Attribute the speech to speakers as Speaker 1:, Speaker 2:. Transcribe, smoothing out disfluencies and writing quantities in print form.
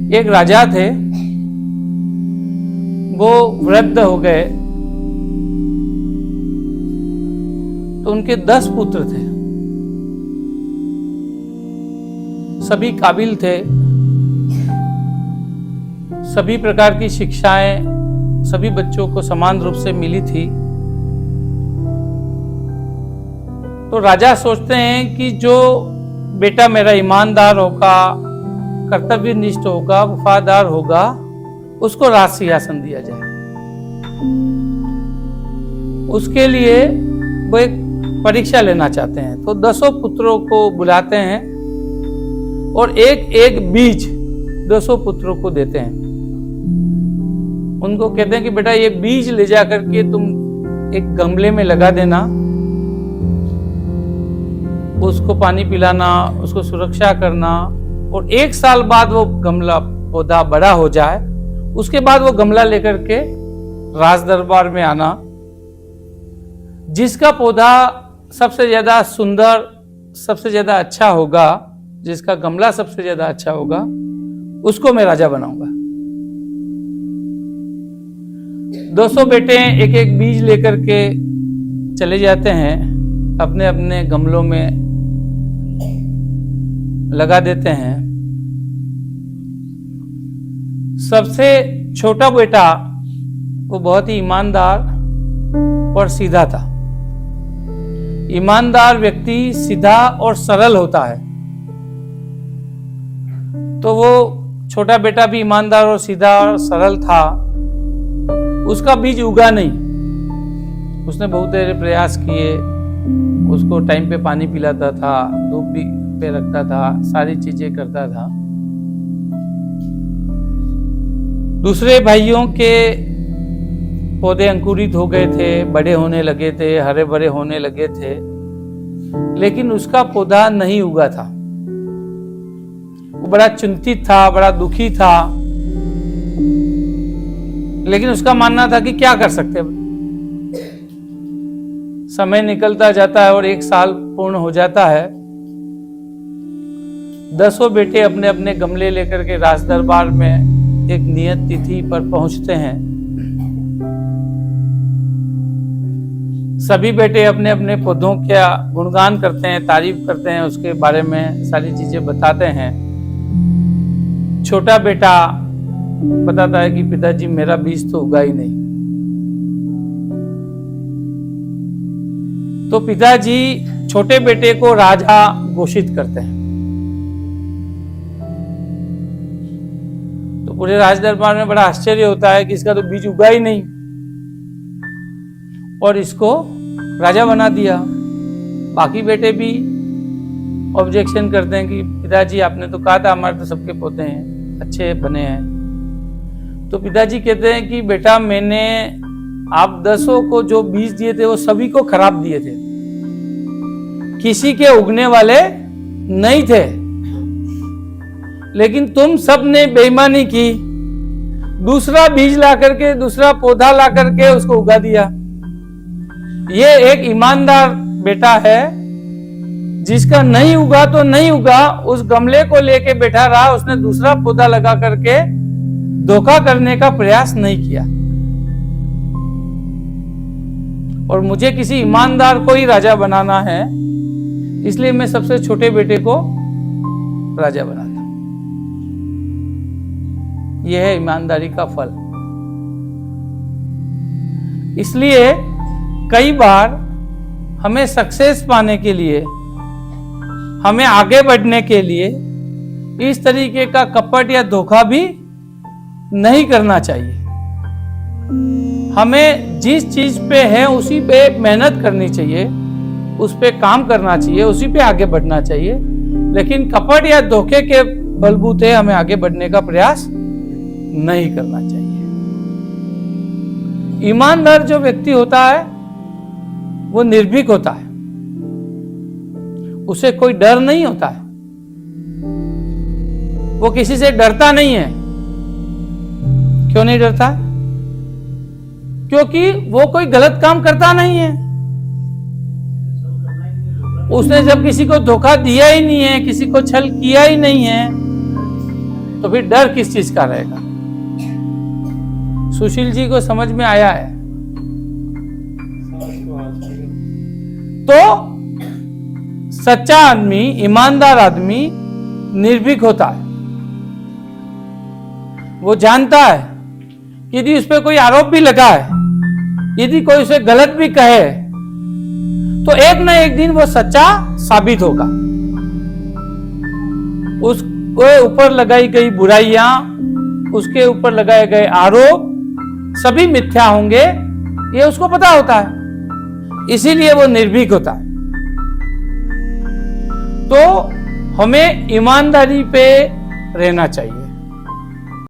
Speaker 1: एक राजा थे, वो वृद्ध हो गए, तो उनके 10 पुत्र थे। सभी काबिल थे, सभी प्रकार की शिक्षाएं सभी बच्चों को समान रूप से मिली थी। तो राजा सोचते हैं कि जो बेटा मेरा ईमानदार होगा, कर्तव्यनिष्ठ होगा, वफादार होगा, उसको राज सिंहासन दिया जाए। उसके लिए वो एक परीक्षा लेना चाहते हैं। तो 10 पुत्रों को बुलाते हैं और एक एक बीज 200 पुत्रों को देते हैं। उनको कहते हैं कि बेटा ये बीज ले जा करके तुम एक गमले में लगा देना, उसको पानी पिलाना, उसको सुरक्षा करना, और 1 साल बाद वो गमला पौधा बड़ा हो जाए, उसके बाद वो गमला लेकर के राज दरबार में आना। जिसका पौधा सबसे ज्यादा सुंदर, सबसे ज्यादा अच्छा होगा, जिसका गमला सबसे ज्यादा अच्छा होगा, उसको मैं राजा बनाऊंगा। 200 बेटे एक एक बीज लेकर के चले जाते हैं, अपने अपने गमलों में लगा देते हैं। सबसे छोटा बेटा वो बहुत ही ईमानदार और सीधा था। ईमानदार व्यक्ति सीधा और सरल होता है, तो वो छोटा बेटा भी ईमानदार और सीधा और सरल था। उसका बीज उगा नहीं, उसने बहुत सारे प्रयास किए, उसको टाइम पे पानी पिलाता था, धूप भी पे रखता था, सारी चीजें करता था। दूसरे भाइयों के पौधे अंकुरित हो गए थे, बड़े होने लगे थे, हरे भरे होने लगे थे, लेकिन उसका पौधा नहीं उगा था। वो बड़ा चिंतित था, बड़ा दुखी था, लेकिन उसका मानना था कि क्या कर सकते हैं। समय निकलता जाता है और 1 साल पूर्ण हो जाता है। 10 बेटे अपने अपने गमले लेकर के राज दरबार में एक नियत तिथि पर पहुंचते हैं। सभी बेटे अपने अपने पौधों का गुणगान करते हैं, तारीफ करते हैं, उसके बारे में सारी चीजें बताते हैं। छोटा बेटा बताता है कि पिताजी मेरा बीज तो उगा ही नहीं। तो पिताजी छोटे बेटे को राजा घोषित करते हैं। तो पूरे राज दरबार में बड़ा आश्चर्य होता है कि इसका तो बीज उगा ही नहीं और इसको राजा बना दिया। बाकी बेटे भी ऑब्जेक्शन करते हैं कि पिताजी आपने तो कहा था हमारे तो सबके पौधे हैं, अच्छे बने हैं। तो पिताजी कहते हैं कि बेटा मैंने आप 10 को जो बीज दिए थे वो सभी को खराब दिए थे, किसी के उगने वाले नहीं थे, लेकिन तुम सब ने बेईमानी की, दूसरा बीज ला करके, दूसरा पौधा ला करके उसको उगा दिया। ये एक ईमानदार बेटा है जिसका नहीं उगा तो नहीं उगा, उस गमले को लेके बैठा रहा, उसने दूसरा पौधा लगा करके धोखा करने का प्रयास नहीं किया। और मुझे किसी ईमानदार को ही राजा बनाना है, इसलिए मैं सबसे छोटे बेटे को राजा बनाता। यह है ईमानदारी का फल। इसलिए कई बार हमें सक्सेस पाने के लिए, हमें आगे बढ़ने के लिए इस तरीके का कपट या धोखा भी नहीं करना चाहिए। हमें जिस चीज पे है उसी पे मेहनत करनी चाहिए, उस पे काम करना चाहिए, उसी पे आगे बढ़ना चाहिए, लेकिन कपट या धोखे के बलबूते हमें आगे बढ़ने का प्रयास नहीं करना चाहिए। ईमानदार जो व्यक्ति होता है वो निर्भीक होता है, उसे कोई डर नहीं होता है, वो किसी से डरता नहीं है। क्यों नहीं डरता? क्योंकि वो कोई गलत काम करता नहीं है। उसने जब किसी को धोखा दिया ही नहीं है, किसी को छल किया ही नहीं है, तो फिर डर किस चीज का रहेगा? सुशील जी को समझ में आया है? तो सच्चा आदमी, ईमानदार आदमी निर्भीक होता है। वो जानता है कि यदि उस पर कोई आरोप भी लगा है, यदि कोई उसे गलत भी कहे, तो एक ना एक दिन वो सच्चा साबित होगा। उसके ऊपर लगाई गई बुराइयां, उसके ऊपर लगाए गए आरोप सभी मिथ्या होंगे, ये उसको पता होता है, इसीलिए वो निर्भीक होता है। तो हमें ईमानदारी पे रहना चाहिए।